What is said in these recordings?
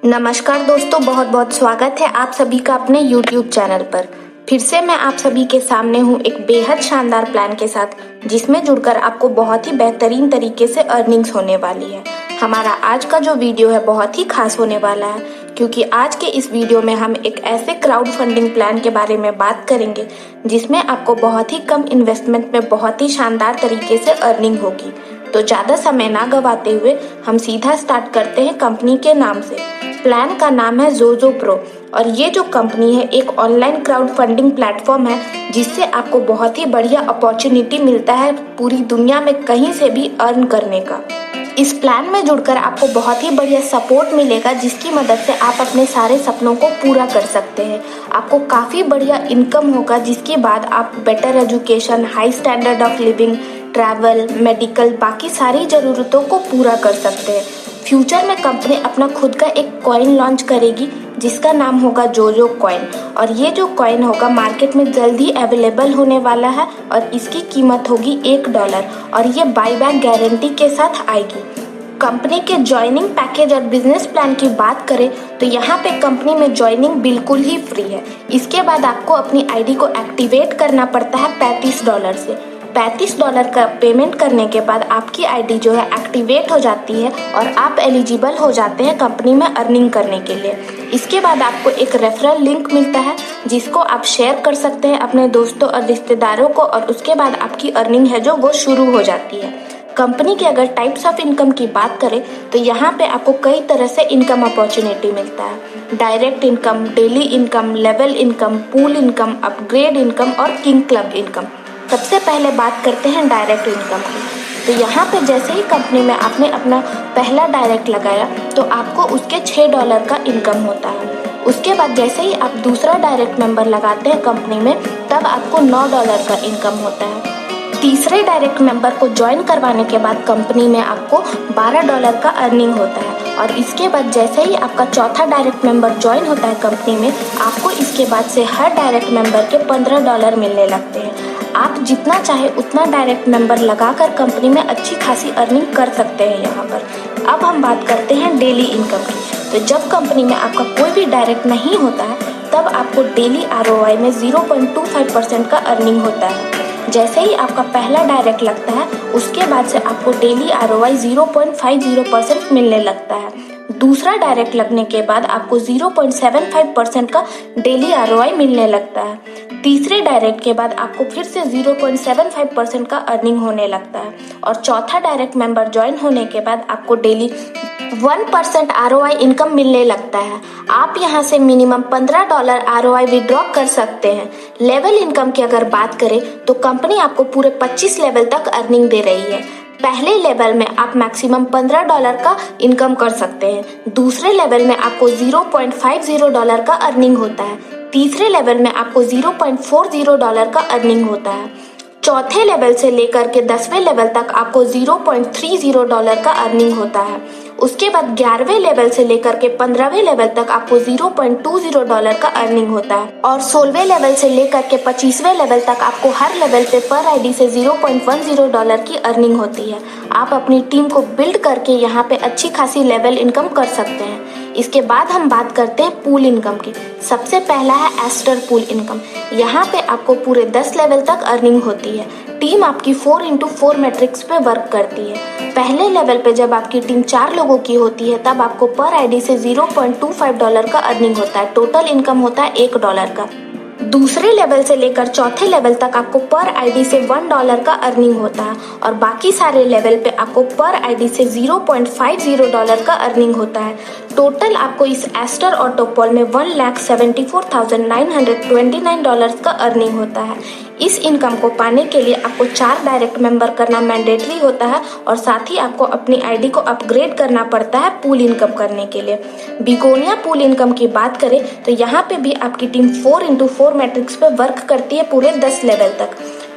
नमस्कार दोस्तों, बहुत बहुत स्वागत है आप सभी का अपने YouTube चैनल पर। फिर से मैं आप सभी के सामने हूँ एक बेहद शानदार प्लान के साथ, जिसमें जुड़कर आपको बहुत ही बेहतरीन तरीके से अर्निंग्स होने वाली है। हमारा आज का जो वीडियो है बहुत ही खास होने वाला है, क्योंकि आज के इस वीडियो में हम एक ऐसे क्राउड फंडिंग प्लान के बारे में बात करेंगे जिसमें आपको बहुत ही कम इन्वेस्टमेंट में बहुत ही शानदार तरीके से अर्निंग होगी। तो ज़्यादा समय ना गवाते हुए हम सीधा स्टार्ट करते हैं कंपनी के नाम से। प्लान का नाम है जोजो प्रो और ये जो कंपनी है एक ऑनलाइन क्राउड फंडिंग प्लेटफॉर्म है, जिससे आपको बहुत ही बढ़िया अपॉर्चुनिटी मिलता है पूरी दुनिया में कहीं से भी अर्न करने का। इस प्लान में जुड़कर आपको बहुत ही बढ़िया सपोर्ट मिलेगा, जिसकी मदद से आप अपने सारे सपनों को पूरा कर सकते हैं। आपको काफ़ी बढ़िया इनकम होगा, जिसके बाद आप better education, high standard of living, travel, medical, बाकी सारी ज़रूरतों को पूरा कर सकते हैं। फ्यूचर में कंपनी अपना खुद का एक कॉइन लॉन्च करेगी जिसका नाम होगा जोजो कॉइन, और ये जो कॉइन होगा मार्केट में जल्द ही अवेलेबल होने वाला है और इसकी कीमत होगी $1 और ये बाईबैक गारंटी के साथ आएगी। कंपनी के ज्वाइनिंग पैकेज और बिजनेस प्लान की बात करें तो यहाँ पे कंपनी में ज्वाइनिंग बिल्कुल ही फ्री है। इसके बाद आपको अपनी आईडी को एक्टिवेट करना पड़ता है $35 से। $35 का पेमेंट करने के बाद आपकी आईडी जो है एक्टिवेट हो जाती है और आप एलिजिबल हो जाते हैं कंपनी में अर्निंग करने के लिए। इसके बाद आपको एक रेफरल लिंक मिलता है जिसको आप शेयर कर सकते हैं अपने दोस्तों और रिश्तेदारों को, और उसके बाद आपकी अर्निंग है जो वो शुरू हो जाती है। कंपनी के अगर टाइप्स ऑफ इनकम की बात करें तो यहाँ पे आपको कई तरह से इनकम अपॉर्चुनिटी मिलता है। Direct income, daily income, level income, pool income, upgrade income और किंग क्लब इनकम। सबसे पहले बात करते हैं डायरेक्ट इनकम की। तो यहाँ पे जैसे ही कंपनी में आपने अपना पहला डायरेक्ट लगाया तो आपको उसके $6 का इनकम होता है। उसके बाद जैसे ही आप दूसरा डायरेक्ट मेंबर लगाते हैं कंपनी में, तब आपको $9 का इनकम होता है। तीसरे डायरेक्ट मेंबर को ज्वाइन करवाने के बाद कंपनी में आपको $12 का अर्निंग होता है, और इसके बाद जैसे ही आपका चौथा डायरेक्ट मेंबर ज्वाइन होता है कंपनी में, आपको इसके बाद से हर डायरेक्ट मेंबर के $15 मिलने लगते हैं। आप जितना चाहे उतना डायरेक्ट मेंबर लगाकर कंपनी में अच्छी खासी अर्निंग कर सकते हैं यहाँ पर। अब हम बात करते हैं डेली इनकम की। तो जब कंपनी में आपका कोई भी डायरेक्ट नहीं होता है, तब आपको डेली ROI में 0.25% का अर्निंग होता है। जैसे ही आपका पहला डायरेक्ट लगता है, उसके बाद से आपको डेली ROI 0.50% मिलने लगता है। दूसरा डायरेक्ट लगने के बाद आपको 0.75% का डेली ROI मिलने लगता है। तीसरे डायरेक्ट के बाद आपको फिर से 0.75% का अर्निंग होने लगता है, और चौथा डायरेक्ट मेंबर ज्वाइन होने के बाद आपको डेली 1% ROI इनकम मिलने लगता है। आप यहाँ से मिनिमम $15 ROI विड्रॉ कर सकते हैं। लेवल इनकम की अगर बात करें तो कंपनी आपको पूरे 25 लेवल तक अर्निंग दे रही है। पहले लेवल में आप मैक्सिमम $15 का इनकम कर सकते हैं। दूसरे लेवल में आपको $0.50 का अर्निंग होता है। तीसरे लेवल में आपको $0.40 का अर्निंग होता है। चौथे लेवल से लेकर के 10वें लेवल तक आपको $0.30 का अर्निंग होता है। उसके बाद 11वें लेवल से लेकर के 15वें लेवल तक आपको $0.20 का अर्निंग होता है, और 16वें लेवल से लेकर के 25वें लेवल तक आपको हर लेवल पे पर आईडी से $0.10 की अर्निंग होती है। आप अपनी टीम को बिल्ड करके यहाँ पे अच्छी खासी लेवल इनकम कर सकते हैं। इसके बाद हम बात करते हैं पूल इनकम की। सबसे पहला है एस्टर पूल इनकम। यहाँ पे आपको पूरे 10 लेवल तक अर्निंग होती है। टीम आपकी 4x4 मैट्रिक्स पे वर्क करती है। पहले लेवल पे जब आपकी टीम 4 लोगों की होती है, तब आपको पर आईडी से $0.25 का अर्निंग होता है। टोटल इनकम होता है $1 का। दूसरे लेवल से लेकर चौथे लेवल तक आपको पर आईडी से $1 का अर्निंग होता है, और बाकी सारे लेवल पे आपको पर आईडी से $0.50 का अर्निंग होता है। टोटल आपको इस एस्टर ऑटोपॉल में $1,74,929 का अर्निंग होता है। इस इनकम को पाने के लिए आपको 4 डायरेक्ट मेंबर करना मैंडेटरी होता है, और साथ ही आपको अपनी आईडी को अपग्रेड करना पड़ता है पूल इनकम करने के लिए। बिगोनिया पूल इनकम की बात करें तो यहाँ पे भी आपकी टीम 4x4 मैट्रिक्स पे वर्क करती है पूरे 10 लेवल तक।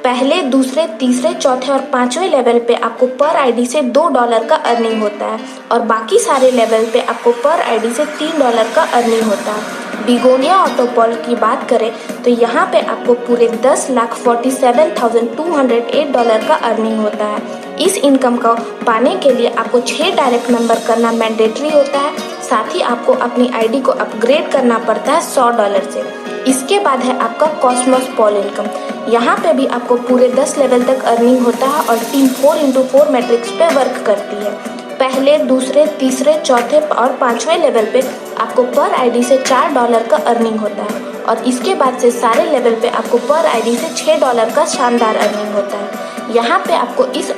पहले, दूसरे, तीसरे, चौथे और 5वें लेवल पे आपको पर आईडी से $2 का अर्निंग होता है, और बाकी सारे लेवल पे आपको पर आईडी से $3 का अर्निंग होता है। बिगोनिया ऑटोपॉल की बात करें तो यहाँ पे आपको पूरे $10,47,208 का अर्निंग होता है। इस इनकम को पाने के लिए आपको 6 डायरेक्ट मेंबर करना मैंडेटरी होता है। साथ ही आपको अपनी आईडी को अपग्रेड करना पड़ता है $100 से। इसके बाद है आपका कॉस्मोस पॉल इनकम। यहाँ पे भी आपको पूरे 10 लेवल तक अर्निंग होता है और टीम 4x4 मैट्रिक्स पे वर्क करती है। पहले, दूसरे, तीसरे, चौथे और 5वें लेवल पे आपको पर आईडी से $4 का अर्निंग होता है और इसके बाद से सारे लेवल पे आपको पर आईडी से $6 का शानदार अर्निंग होता है। यहाँ पे आपको इस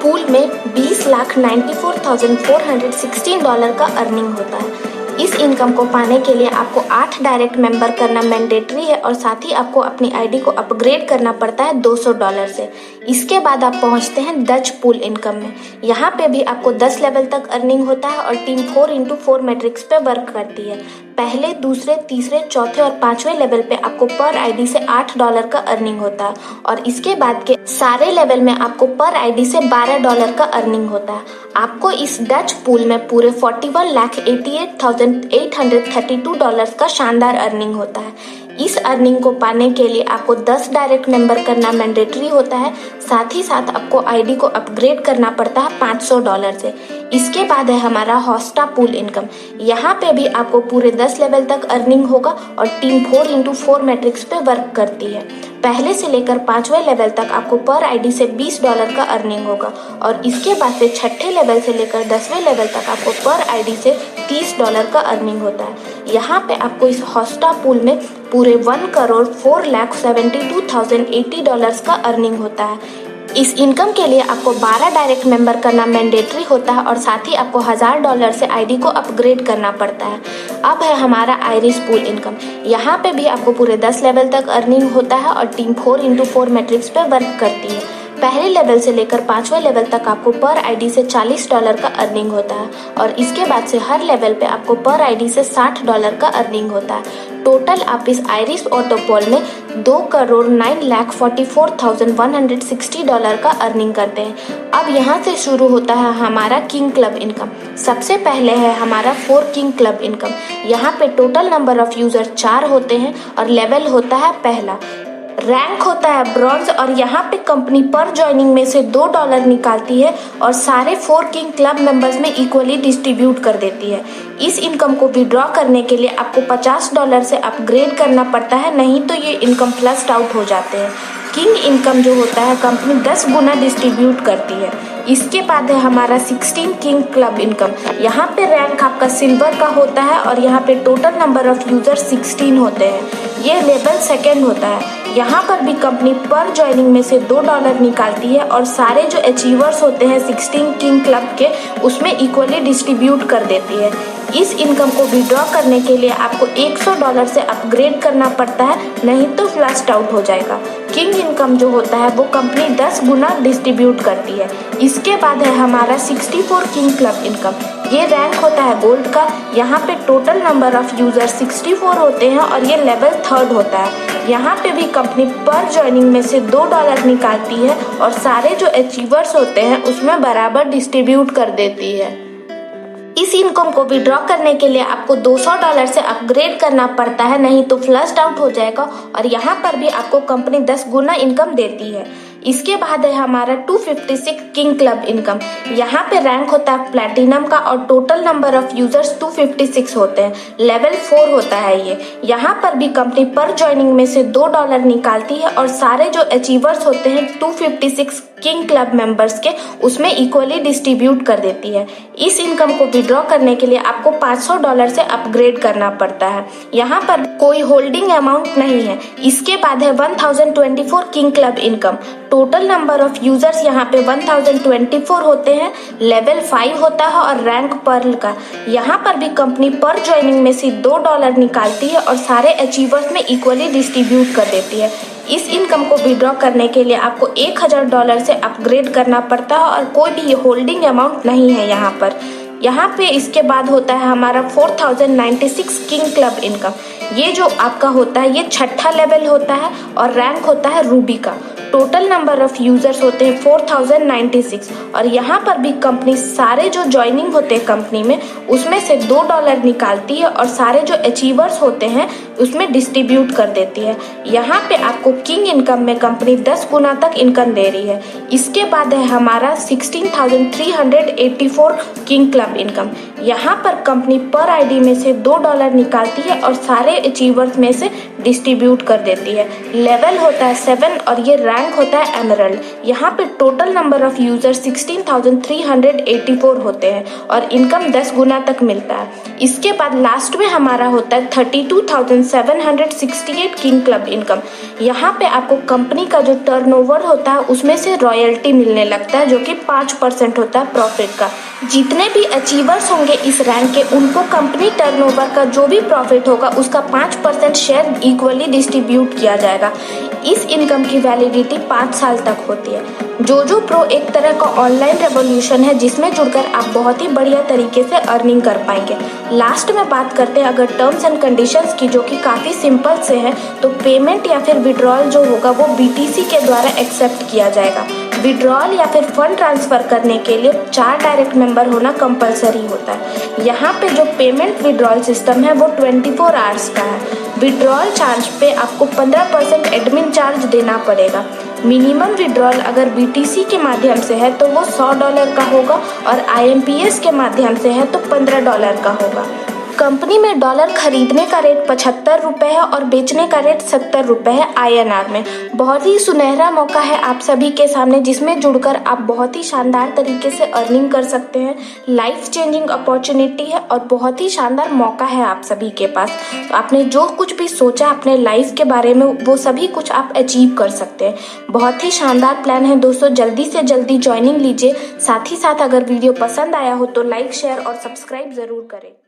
पूल में $20,94,416 का अर्निंग होता है। इस इनकम को पाने के लिए आपको 8 डायरेक्ट मेंबर करना मैंडेटरी है और साथ ही आपको अपनी आईडी को अपग्रेड करना पड़ता है $200 से। इसके बाद आप पहुंचते हैं डच पूल इनकम में। यहाँ पे भी आपको 10 लेवल तक अर्निंग होता है और टीम 4x4 मैट्रिक्स पे वर्क करती है। पहले, दूसरे, तीसरे, चौथे और 5वें लेवल पे आपको पर आईडी से $8 का अर्निंग होता है और इसके बाद के सारे लेवल में आपको पर आईडी से $12 का अर्निंग होता है। आपको इस डच पूल में पूरे $41,88,832 का शानदार अर्निंग होता है। इस अर्निंग को पाने के लिए आपको 10 डायरेक्ट मेंबर करना मैंडेटरी होता है, साथ ही साथ आपको आईडी को अपग्रेड करना पड़ता है $500 से। इसके बाद है हमारा हॉस्टा पूल इनकम। यहाँ पे भी आपको पूरे 10 लेवल तक अर्निंग होगा और टीम 4x4 मैट्रिक्स पे वर्क करती है। पहले से लेकर 5वें लेवल तक आपको पर आईडी से $20 का अर्निंग होगा और इसके बाद से 6ठे लेवल से लेकर 10वें लेवल तक आपको पर आईडी से $30 का अर्निंग होता है। यहाँ पे आपको इस हॉस्टा पूल में पूरे $1,04,72,080 का अर्निंग होता है। इस इनकम के लिए आपको 12 डायरेक्ट मेंबर करना मैंडेटरी होता है और साथ ही आपको $1000 से आईडी को अपग्रेड करना पड़ता है। अब है हमारा आयरिस पूल इनकम। यहाँ पे भी आपको पूरे 10 लेवल तक अर्निंग होता है और टीम 4x4 मैट्रिक्स पे वर्क करती है। पहले लेवल से लेकर 5वें लेवल तक आपको पर आईडी से $40 का अर्निंग होता है और इसके बाद से हर लेवल पे आपको पर आईडी से $60 का अर्निंग होता है। टोटल आप इस आयरिस ऑटोपॉल में $2,09,44,160 का अर्निंग करते हैं। अब यहाँ से शुरू होता है हमारा किंग क्लब इनकम। सबसे पहले है हमारा 4 किंग क्लब इनकम। यहाँ पे टोटल नंबर ऑफ यूजर 4 होते हैं और लेवल होता है पहला। रैंक होता है ब्रॉन्ज और यहाँ पे कंपनी पर ज्वाइनिंग में से $2 निकालती है और सारे 4 किंग क्लब मेंबर्स में इक्वली डिस्ट्रीब्यूट कर देती है। इस इनकम को विड्रॉ करने के लिए आपको $50 से अपग्रेड करना पड़ता है, नहीं तो ये इनकम फ्लश्ड आउट हो जाते हैं। किंग इनकम जो होता है कंपनी 10 गुना डिस्ट्रीब्यूट करती है। इसके बाद है हमारा 16 किंग क्लब इनकम। यहाँ पे रैंक आपका सिल्वर का होता है और यहाँ पे टोटल नंबर ऑफ यूजर 16 होते हैं। ये लेवल सेकेंड होता है। यहाँ पर भी कंपनी पर ज्वाइनिंग में से $2 निकालती है और सारे जो अचीवर्स होते हैं 16 किंग क्लब के उसमें इक्वली डिस्ट्रीब्यूट कर देती है। इस इनकम को विड्रॉ करने के लिए आपको $100 से अपग्रेड करना पड़ता है, नहीं तो फ्लश्ड आउट हो जाएगा। किंग इनकम जो होता है वो कंपनी 10 गुना डिस्ट्रीब्यूट करती है। इसके बाद है हमारा 64 किंग क्लब इनकम। ये रैंक होता है गोल्ड का। यहाँ पे टोटल नंबर ऑफ यूजर 64 होते हैं और ये लेवल 3rd होता है। यहाँ पे भी कंपनी पर ज्वाइनिंग में से $2 निकालती है और सारे जो अचीवर्स होते हैं उसमें बराबर डिस्ट्रीब्यूट कर देती है। इस इनकम को विड्रॉ करने के लिए आपको $200 से अपग्रेड करना पड़ता है, नहीं तो फ्लश्ड आउट हो जाएगा और यहाँ पर भी आपको कंपनी 10 गुना इनकम देती है। इसके बाद है हमारा 256 किंग क्लब इनकम। यहाँ पे रैंक होता है प्लैटिनम का और टोटल नंबर ऑफ यूजर्स 256 होते हैं। लेवल 4 होता है ये। यहाँ पर भी कंपनी पर ज्वाइनिंग में से $2 निकालती है और सारे जो अचीवर्स होते हैं 256 किंग क्लब मेंबर्स के उसमें इक्वली डिस्ट्रीब्यूट कर देती है। इस इनकम को विड्रॉ करने के लिए आपको $500 से अपग्रेड करना पड़ता है। यहाँ पर कोई होल्डिंग अमाउंट नहीं है। इसके बाद है 1024 king club income. Total number of users यहाँ पे 1024 होते हैं। लेवल 5 होता है और रैंक पर्ल का। यहाँ पर भी कंपनी पर ज्वाइनिंग में से $2 निकालती है और सारे अचीवर्स में इक्वली डिस्ट्रीब्यूट कर देती है। इस इनकम को विड्रॉ करने के लिए आपको $1000 से अपग्रेड करना पड़ता है और कोई भी होल्डिंग अमाउंट नहीं है यहाँ पर। यहाँ पे इसके बाद होता है हमारा 4096 किंग क्लब इनकम। ये जो आपका होता है ये 6ठा लेवल होता है और रैंक होता है रूबी का। टोटल नंबर ऑफ यूजर्स होते हैं 4096 और यहाँ पर भी कंपनी सारे जो ज्वाइनिंग होते हैं कंपनी में उसमें से $2 निकालती है और सारे जो अचीवर्स होते हैं उसमें डिस्ट्रीब्यूट कर देती है। यहाँ पे आपको किंग इनकम में कंपनी 10 गुना तक इनकम दे रही है। इसके बाद है हमारा 16,384 किंग क्लब इनकम। यहाँ पर कंपनी पर आईडी में से $2 निकालती है और सारे अचीवर्स में से डिस्ट्रीब्यूट कर देती है। लेवल होता है 7 और ये रैंक होता है एमरल्ड। यहाँ पे टोटल नंबर ऑफ यूजर 16,384 होते हैं और इनकम 10 गुना तक मिलता है। इसके बाद लास्ट में हमारा होता है 32,768 किंग क्लब इनकम। यहाँ पे आपको कंपनी का जो टर्नओवर होता है उसमें से रॉयल्टी मिलने लगता है, जो कि 5% होता है प्रॉफिट का। जितने भी अचीवर्स होंगे इस रैंक के, उनको कंपनी टर्नओवर का जो भी प्रॉफिट होगा उसका 5% शेयर इक्वली डिस्ट्रीब्यूट किया जाएगा। इस इनकम की वैलिडिटी 5 साल तक होती है। जोजो प्रो एक तरह का ऑनलाइन रेवोल्यूशन है जिसमें जुड़कर आप बहुत ही बढ़िया तरीके से अर्निंग कर पाएंगे। लास्ट में बात करते हैं अगर टर्म्स एंड कंडीशंस की, जो कि काफ़ी सिंपल से है। तो पेमेंट या फिर विड्रॉल जो होगा वो BTC के द्वारा एक्सेप्ट किया जाएगा। विड्रॉल या फिर फंड ट्रांसफ़र करने के लिए 4 डायरेक्ट मेंबर होना कंपलसरी होता है। यहाँ पे जो पेमेंट विड्रॉल सिस्टम है वो 24 आवर्स का है। विड्रॉल चार्ज पे आपको 15% एडमिन चार्ज देना पड़ेगा। मिनिमम विड्रॉल अगर BTC के माध्यम से है तो वो $100 का होगा और IMPS के माध्यम से है तो $15 का होगा। कंपनी में डॉलर खरीदने का रेट 75 रुपये है और बेचने का रेट 70 रुपये है INR में। बहुत ही सुनहरा मौका है आप सभी के सामने, जिसमें जुड़कर आप बहुत ही शानदार तरीके से अर्निंग कर सकते हैं। लाइफ चेंजिंग अपॉर्चुनिटी है और बहुत ही शानदार मौका है आप सभी के पास। तो आपने जो कुछ भी सोचा अपने लाइफ के बारे में वो सभी कुछ आप अचीव कर सकते हैं। बहुत ही शानदार प्लान है दोस्तों, जल्दी से जल्दी ज्वाइनिंग लीजिए। साथ ही साथ अगर वीडियो पसंद आया हो तो लाइक, शेयर और सब्सक्राइब ज़रूर करें।